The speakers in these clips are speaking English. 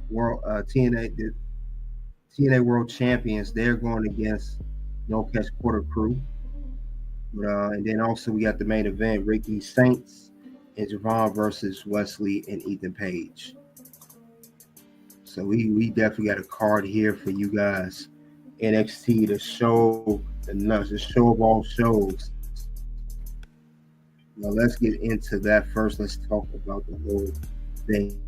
World TNA World Champions. They're going against No Catch Quarter Crew. And then also we got the main event, Ricky Saints and Javon versus Wesley and Ethan Page. So we definitely got a card here for you guys. NXT, the show of all shows. Now let's get into that first. Let's talk about the whole thing.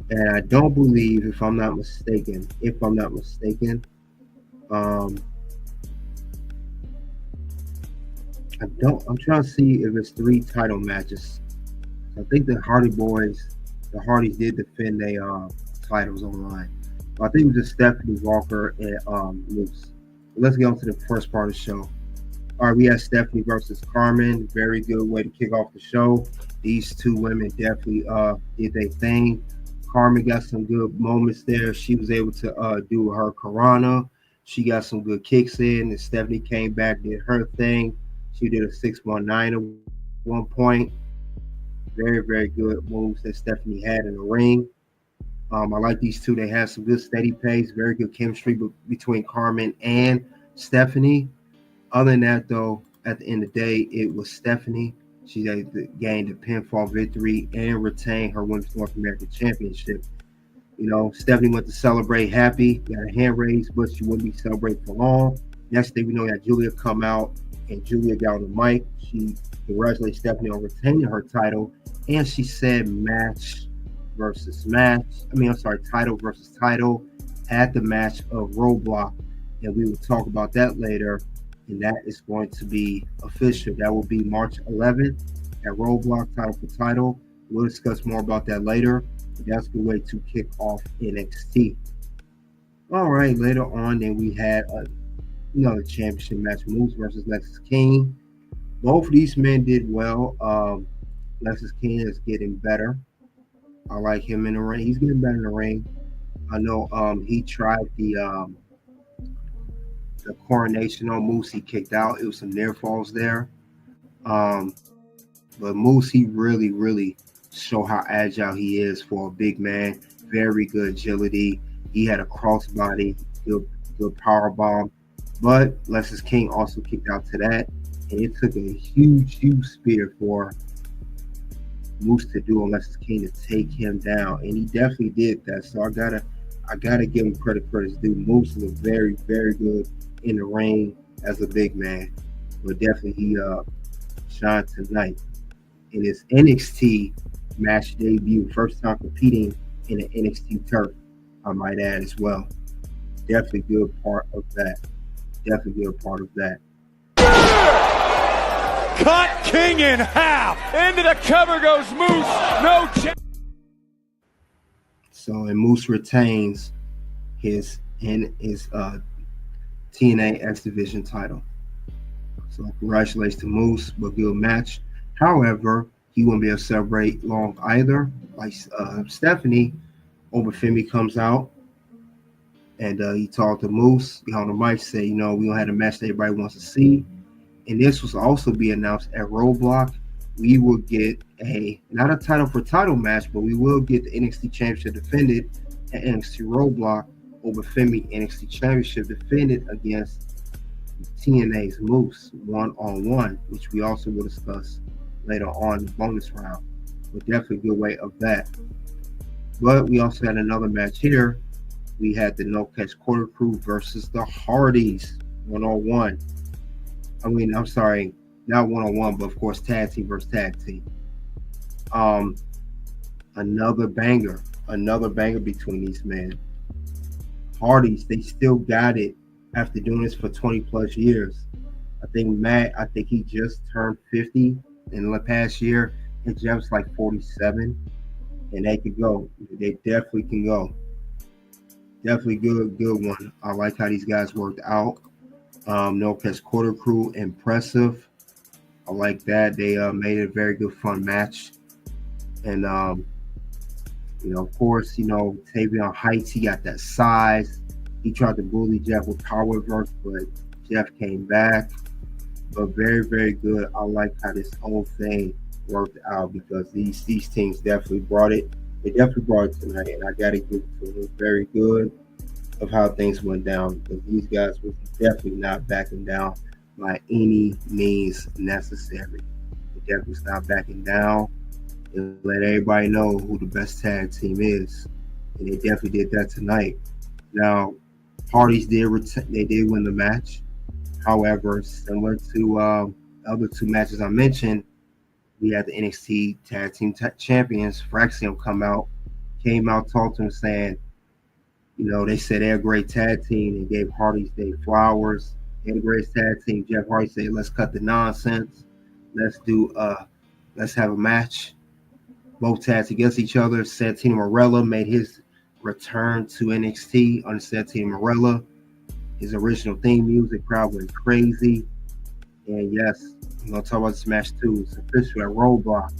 And I don't believe, if I'm not mistaken, I'm trying to see if it's 3 title matches. I think the Hardys did defend their titles online. But I think it was just Stephanie Vaquer and Moose. Let's get on to the first part of the show. All right, we have Stephanie versus Karmen. Very good way to kick off the show. These two women definitely did their thing. Karmen got some good moments there. She was able to do her Karana. She got some good kicks in, and Stephanie came back, did her thing. She did a 619 at one point. Very, very good moves that Stephanie had in the ring. I like these two. They have some good steady pace, very good chemistry between Karmen and Stephanie. Other than that, though, at the end of the day, it was Stephanie. She gained a pinfall victory and retained her Women's North American Championship. You know, Stephanie went to celebrate happy, got her hand raised, but she wouldn't be celebrating for long. Next thing we know, that Julia come out, and Julia got on the mic. She congratulated Stephanie on retaining her title, and she said title versus title at the match of Roadblock, and we will talk about that later. And that is going to be official. That will be March 11th at Roadblock, title for title. We'll discuss more about that later. But that's a good way to kick off NXT. All right, later on, then we had another championship match, Moose versus Lexis King. Both of these men did well. Lexis King is getting better. I like him in the ring. He's getting better in the ring. I know he tried the coronation on Moose. He kicked out. It was some near falls there. But Moose, he really, really show how agile he is for a big man. Very good agility. He had a crossbody, good power bomb. But Lexis King also kicked out to that. And it took a huge, huge spear for Moose to do on Lexis King to take him down. And he definitely did that. So I gotta give him credit for his due. Moose is very, very good in the ring as a big man. But definitely he shined tonight in his NXT match debut. First time competing in an NXT turf, I might add as well. Definitely good part of that. Cut King in half. Into the cover goes Moose. No chance. So, and Moose retains his TNA X-Division title. So congratulations to Moose, but good match. However, he won't be able to celebrate long either. Like Stephanie, Obafemi comes out and he talked to Moose. He on the mic said, we don't have a match that everybody wants to see. And this was also be announced at Roadblock. We will get not a title for title match, but we will get the NXT Championship defended at NXT Roadblock. Obafemi NXT Championship defended against TNA's Moose 1-on-1, which we also will discuss later on in the bonus round. But definitely a good way of that. But we also had another match here. We had the No Catch Quarter Crew versus the Hardys 1-on-1. I'm sorry, not 1-on-1, but of course tag team versus tag team. Another banger between these men. Hardys, they still got it after doing this for 20 plus years. I think Matt, he just turned 50 in the past year, and Jeff's like 47, and they could go. They definitely can go. Definitely good one. I like how these guys worked out. No Catch Quarter Crew, impressive. I like that. They made it a very good, fun match. And, of course, Tavion Heights, he got that size. He tried to bully Jeff with power work, but Jeff came back. But very, very good. I like how this whole thing worked out because these teams definitely brought it. They definitely brought it tonight, and I got to give it to them. It was very good of how things went down because these guys was definitely not backing down by any means necessary. They definitely not backing down and let everybody know who the best tag team is, and they definitely did that tonight. Now, Hardys they did win the match. However, similar to other two matches I mentioned, we had the NXT Tag Team Champions, Fraxium, came out, talked to him saying, they said they're a great tag team and gave Hardy's their flowers. They're the greatest tag team. Jeff Hardy said, let's cut the nonsense. Let's have a match. Both tags against each other. Santino Marella made his return to NXT on Santino Marella. His original theme music, crowd went crazy. And yes, I'm going to talk about this match too. It's official at Roadblock.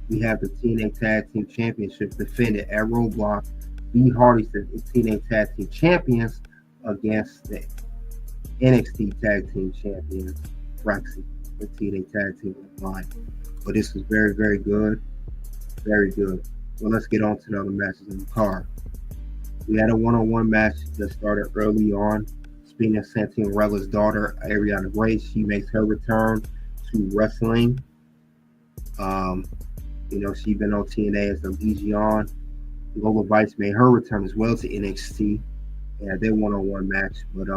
We have the TNA Tag Team Championship defended at Roadblock. The Hardys, the TNA Tag Team Champions, against the NXT Tag Team Champions, Fraxi, the TNA Tag Team line. But this was very, very good. Very good. Well, let's get on to the other matches in the card. We had a one-on-one match that started early on. Speaking of Santino Marella's daughter, Ariana Grace, she makes her return to wrestling. She's been on TNA as the Legion. Lola Vice made her return as well to NXT. Yeah, their one-on-one match. But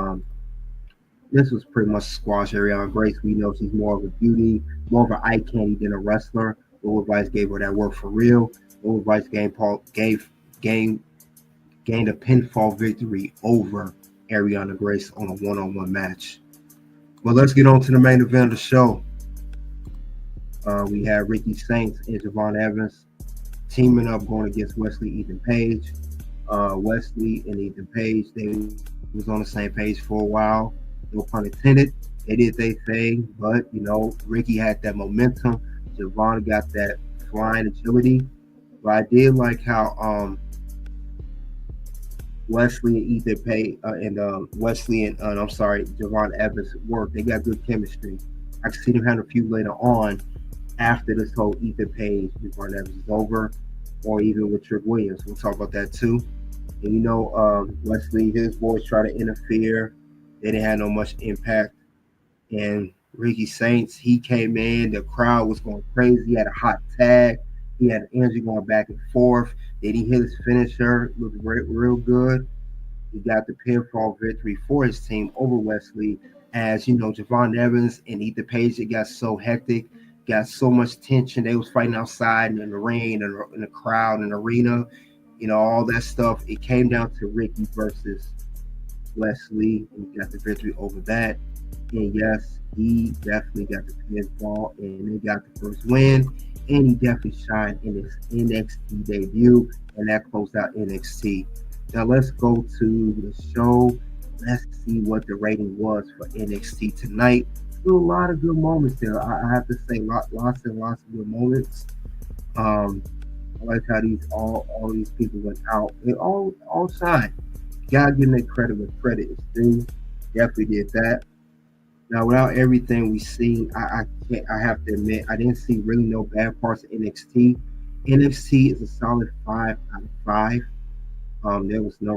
this was pretty much squash. Ariana Grace, we know she's more of a beauty, more of an eye candy than a wrestler. Lola Vice gave her that work for real. Lola Vice gained a pinfall victory over Ariana Grace on a one-on-one match. Well, let's get on to the main event of the show. We have Ricky Saints and Javon Evans teaming up going against Wesley Ethan Page. Wesley and Ethan Page, they was on the same page for a while. No pun intended. They did their thing, but Ricky had that momentum. Javon got that flying agility. But I did like how Wesley and Ethan Page Javon Evans worked. They got good chemistry. I can see them having a few later on after this whole Ethan Page, Javon Evans is over, or even with Trick Williams. We'll talk about that too. And Wesley, his boys try to interfere. They didn't have no much impact. And Ricky Saints, he came in. The crowd was going crazy. He had a hot tag. He had energy going back and forth. Then he hit his finisher. Looked real good. He got the pinfall victory for his team over Wesley. As Javon Evans and Ethan Page, it got so hectic, got so much tension. They was fighting outside and in the rain and in the crowd and arena, all that stuff. It came down to Ricky versus Wesley, and he got the victory over that. And yes, he definitely got the pinfall, and he got the first win. And he definitely shined in his NXT debut, and that closed out NXT. Now let's go to the show. Let's see what the rating was for NXT tonight. Still a lot of good moments there. I have to say, lots and lots of good moments. I like how all these people went out. They all shined. Gotta give them their credit where credit is due. Definitely did that. Now, without everything we seen, I have to admit, I didn't see really no bad parts of NXT. NXT is a solid 5 out of 5. There was no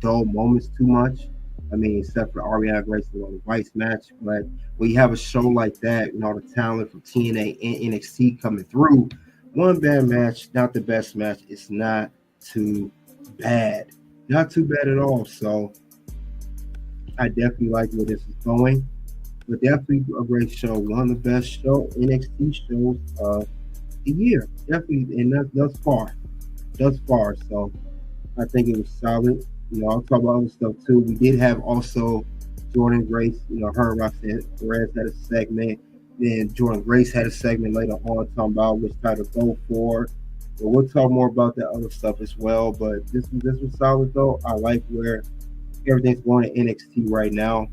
dull moments too much. I mean, except for Ariana Grace and the Vice match. But when you have a show like that, the talent from TNA and NXT coming through, one bad match, not the best match. It's not too bad. Not too bad at all. So I definitely like where this is going. But definitely a great show. One of the best NXT shows of the year. Definitely, and thus far. So I think it was solid. I'll talk about other stuff too. We did have also Jordan Grace, her and Roxanne Perez had a segment. Then Jordan Grace had a segment later on talking about which title to go for. But we'll talk more about that other stuff as well. But this was solid though. I like where everything's going at NXT right now.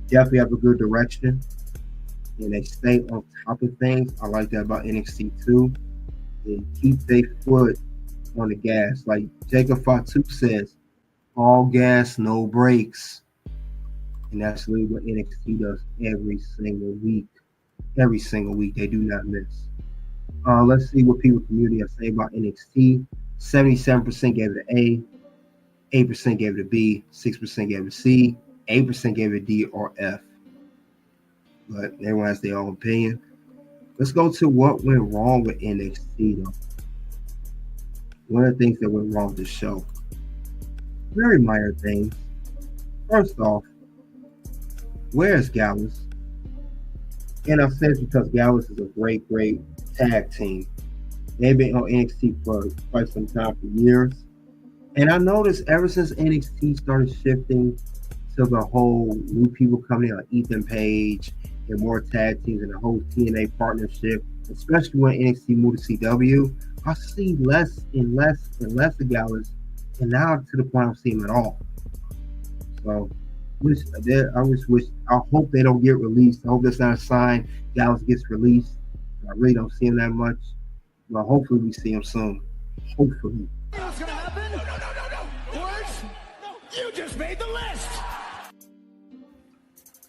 Definitely have a good direction. And they stay on top of things. I like that about NXT too. They keep their foot on the gas. Like Jacob Fatu says, all gas, no brakes. And that's really what NXT does every single week. Every single week. They do not miss. Let's see what people community are saying about NXT. 77% gave it an A, 8% gave it a B, 6% gave it a C, 8% gave it a D or F. But everyone has their own opinion. Let's go to what went wrong with NXT, though. One of the things that went wrong with the show. Very minor things. First off, where's Gallus? And I say it's because Gallus is a great tag team. They've been on NXT for quite some time, for years. And I noticed ever since NXT started shifting to the whole new people coming in, like Ethan Page and more tag teams and the whole TNA partnership, especially when NXT moved to CW, I see less and less and less of Gallus, and now to the point I don't see him at all. So I hope they don't get released. I hope that's not a sign Gallus gets released. I really don't see him that much. But hopefully we see him soon. Hopefully. What's gonna happen? No. Words? No. You just made the list.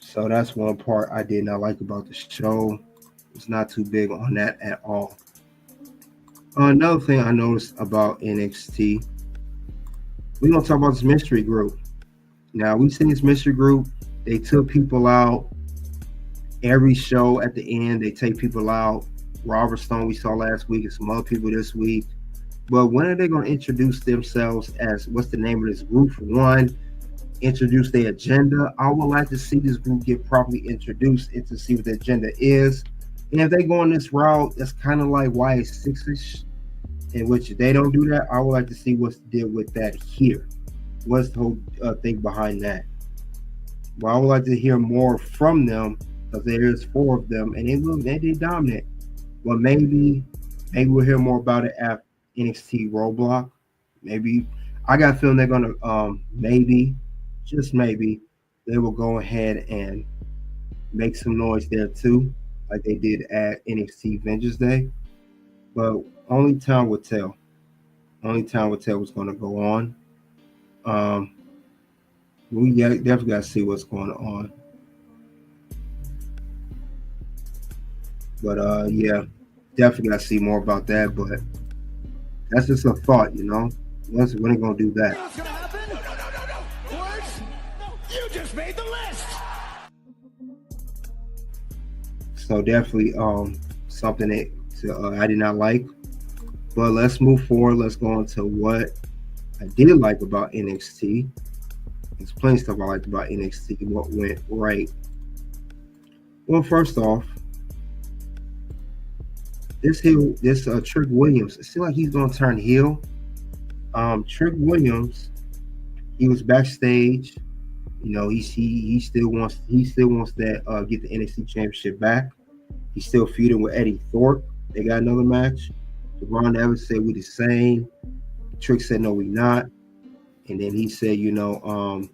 So that's one part I did not like about the show. It's not too big on that at all. Another thing I noticed about NXT, we're gonna talk about this mystery group. Now we've seen this mystery group. They took people out every show. At the end, they take people out. Robert Stone we saw last week and some other people this week. But when are they going to introduce themselves as, what's the name of this group for one? Introduce their agenda. I would like to see this group get properly introduced and to see what the agenda is. And if they go on this route, that's kind of like YS6-ish, in which they don't do that. I would like to see what's the deal with that here. What's the whole thing behind that? Well, I would like to hear more from them because there's 4 of them and they did dominant. Well, maybe we'll hear more about it after NXT Roadblock. Maybe I got a feeling they're gonna maybe, just maybe, they will go ahead and make some noise there too, like they did at NXT Vengeance Day. But only time will tell. Only time will tell what's gonna go on. We definitely gotta see what's going on. But yeah, definitely gotta see more about that. But that's just a thought, you know. When are gonna do that? What's gonna happen? No. Words? No. You just made the list. So definitely something that I did not like. But let's move forward. Let's go on to what I did like about NXT. There's plenty of stuff I liked about NXT and what went right. Well, first off, this Trick Williams, it seems like he's gonna turn heel. Trick Williams, he was backstage. You know, he still wants that get the NXT Championship back. He's still feuding with Eddie Thorpe. They got another match. Ron Evans said we the same. Trick said no, we not. And then he said, you know,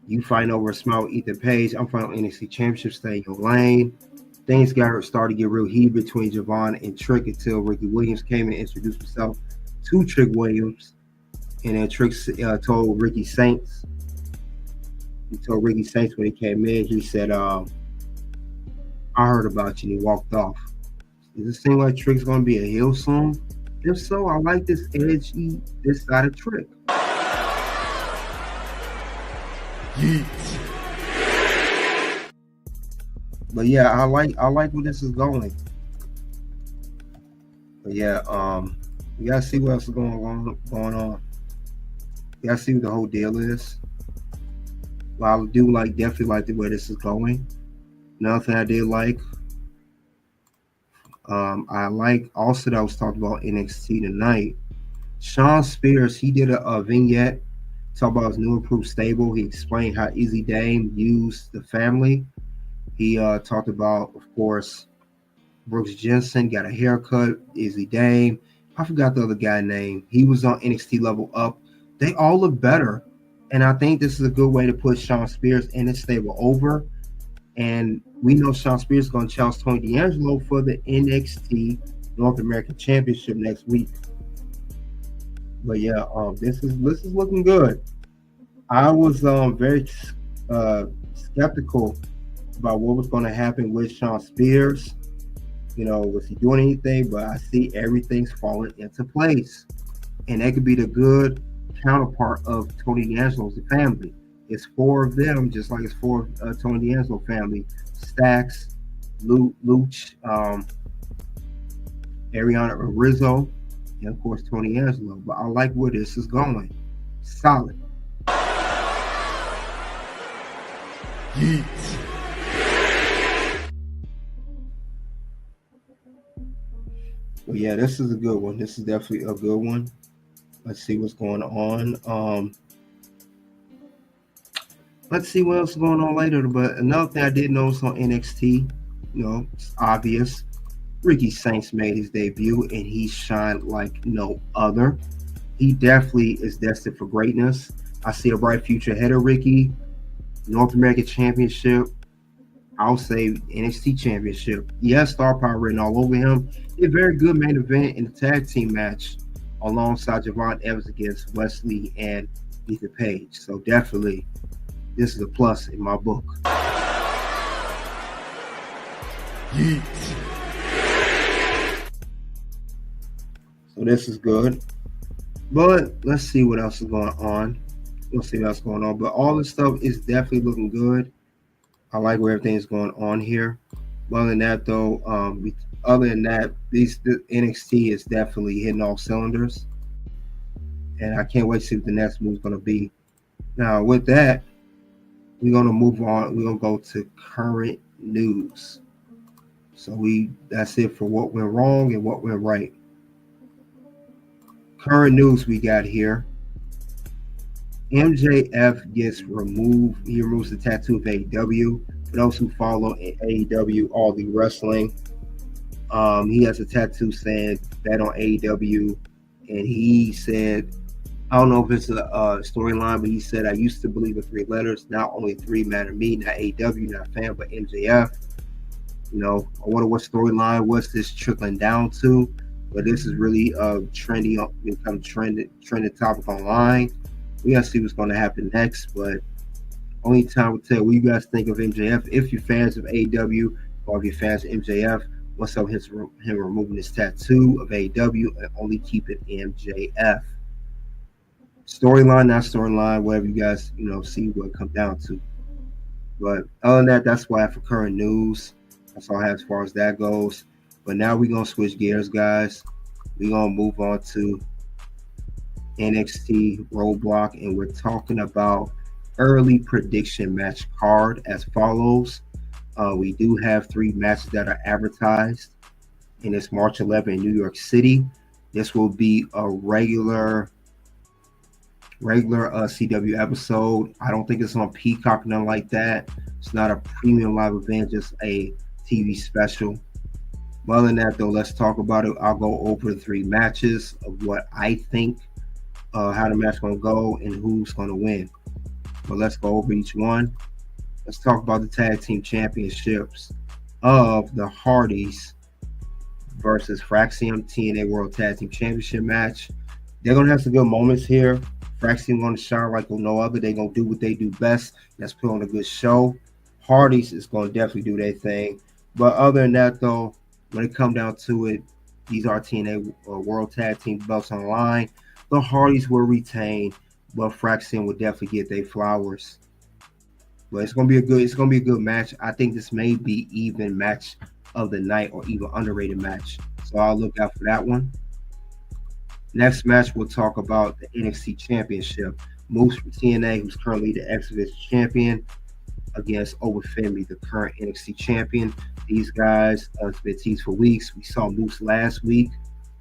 you fighting over a smile with Ethan Page. I'm fighting on NXT Championship. Stay in your lane. Things started to get real heated between Javon and Trick until Ricky Williams came and introduced himself to Trick Williams. And then Trick told Ricky Saints. He told Ricky Saints when he came in, he said, I heard about you. And he walked off. Does it seem like Trick's going to be a heel soon? If so, I like this edgy, this side of Trick. Yeet. But yeah, I like where this is going. But yeah, we gotta see what else is going on. We gotta see what the whole deal is. But I do definitely like the way this is going. Another thing I did like, I like also that I was talking about NXT tonight. Sean Spears, he did a vignette talk about his new improved stable. He explained how Easy Dame used the family. He talked about, of course, Brooks Jensen got a haircut. Easy Dame. I forgot the other guy's name. He was on NXT Level Up. They all look better. And I think this is a good way to put Sean Spears and his stable over. And we know Sean Spears is going to challenge Tony D'Angelo for the NXT North American Championship next week. But yeah, this is looking good. I was very skeptical about what was going to happen with Sean Spears. Was he doing anything? But I see everything's falling into place. And that could be the good counterpart of Tony D'Angelo's family. It's 4 of them, just like it's 4 of Tony D'Angelo family. Stax, Luch, Ariana Rizzo, and of course Tony D'Angelo. But I like where this is going. Solid. Yeet. Well, yeah, this is a good one. This is definitely a good one. Let's see what's going on. Let's see what else is going on later. But another thing I did notice on NXT, it's obvious. Ricky Saints made his debut, and he shined like no other. He definitely is destined for greatness. I see a bright future ahead of Ricky. North American Championship. I'll say NXT Championship. He has star power written all over him. A very good main event in the tag team match alongside Javon Evans against Wesley and Ethan Page. So definitely, this is a plus in my book. Yeet. So this is good. But let's see what else is going on. We'll see what's going on. But all this stuff is definitely looking good. I like where everything's going on here. Other than that, though, the NXT is definitely hitting all cylinders. And I can't wait to see what the next move is going to be. Now, with that, we're going to move on. We're going to go to current news. So that's it for what went wrong and what went right. Current news we got here. MJF gets removed. He removes the tattoo of AEW. For those who follow AEW, all the wrestling, he has a tattoo saying bet on AEW. And he said, I don't know if it's a storyline, but he said, I used to believe in 3 letters. Now only 3 matter to me, not AEW, not fan, but MJF. I wonder what storyline was this trickling down to. But this is really become trending topic online. We gotta see what's going to happen next, but only time will tell. What you guys think of MJF? If you're fans of AEW or if you're fans of MJF, what's up with him removing his tattoo of AEW and only keeping MJF? Storyline, not storyline, whatever you guys see what it comes down to. But other than that, that's why for current news. That's all I have as far as that goes. But now we're gonna switch gears, guys. We're gonna move on to NXT Roadblock, and we're talking about early prediction match card as follows. We do have 3 matches that are advertised, and it's March 11 in New York City. This will be a regular CW episode. I don't think it's on Peacock, nothing like that. It's not a premium live event, just a TV special. But other than that, though, let's talk about it. I'll go over the 3 matches of what I think, how the match is going to go and who's going to win. But let's go over each one. Let's talk about the tag team championships of the Hardys versus Fraxium TNA World Tag Team Championship match. They're going to have some good moments here. Fraxium going to shine like no other. They're going to do what they do best. That's put on a good show. Hardys is going to definitely do their thing. But other than that, though, when it comes down to it, these are TNA World Tag Team belts on the line. The Hardys will retain, but Fraxium will definitely get their flowers. But it's gonna be a good match. I think this may be even match of the night or even underrated match. So I'll look out for that one. Next match, we'll talk about the NXT Championship. Moose from TNA, who's currently the X-Division Champion, against Oba Femi, the current NXT Champion. These guys have been teased for weeks. We saw Moose last week.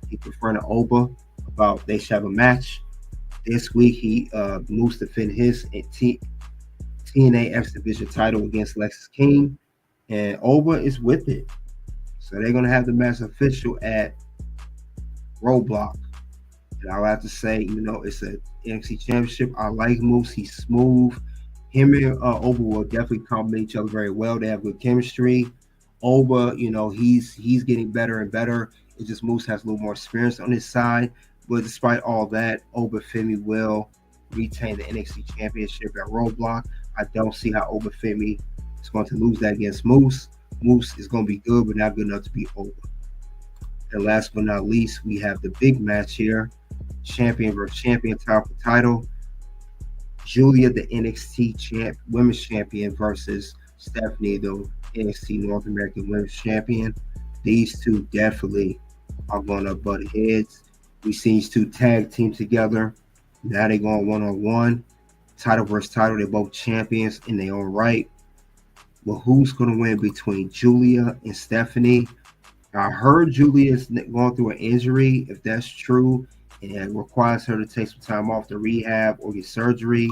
He confronted Oba about they should have a match. This week, Moose defended his TNA X-Division title against Lexis King, and Oba is with it. So they're going to have the match official at Roadblock. And I'll have to say, it's an NXT Championship. I like Moose. He's smooth. Him and Oba will definitely complement each other very well. They have good chemistry. Oba, he's getting better and better. It's just Moose has a little more experience on his side. But despite all that, Oba Femi will retain the NXT Championship at Roadblock. I don't see how Oba Femi is going to lose that against Moose. Moose is going to be good, but not good enough to be over. And last but not least, we have the big match here. Champion versus champion title. Julia, the NXT women's champion, versus Stephanie, the NXT North American women's champion. These two definitely are going to butt heads. We've seen these two tag team together. Now they're going one-on-one. Title versus title. They're both champions in their own right. Well, who's going to win between Julia and Stephanie? I heard Julia is going through an injury. If that's true, and it requires her to take some time off to rehab or get surgery,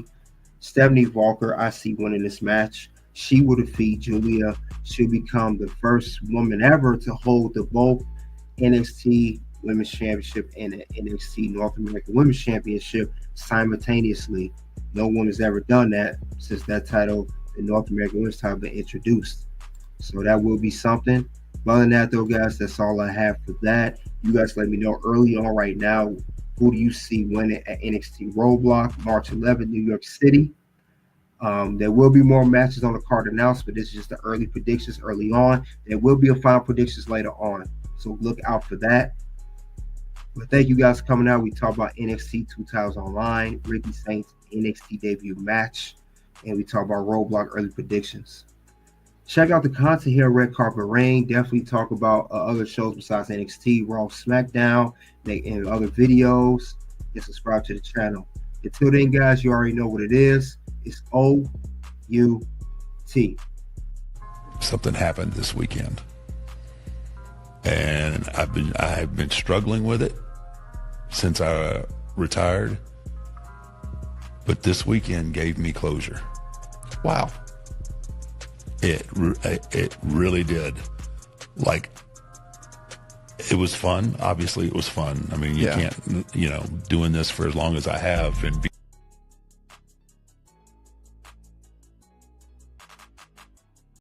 Stephanie Vaquer, I see winning this match. She will defeat Julia. She'll become the first woman ever to hold the both NXT Women's Championship and the NXT North American Women's Championship simultaneously. No one has ever done that since that title, the North American Women's title, been introduced. So that will be something. But other than that, though, guys, that's all I have for that. You guys let me know early on right now, who do you see winning at NXT Roadblock, March 11th, New York City. There will be more matches on the card announced, but this is just the early predictions early on. There will be a final predictions later on, so look out for that. But thank you guys for coming out. We talked about NXT 2000 Online, Ricky Saints NXT debut match, and we talked about Roadblock early predictions. Check out the content here, Red Carpet Rain. Definitely talk about other shows besides NXT, Raw, SmackDown, and other videos. And subscribe to the channel. Until then, guys, you already know what it is. It's OUT. Something happened this weekend, and I have been struggling with it since I retired. But this weekend gave me closure. Wow. It really did. Like, it was fun. Obviously, it was fun. I mean, you can't, doing this for as long as I have and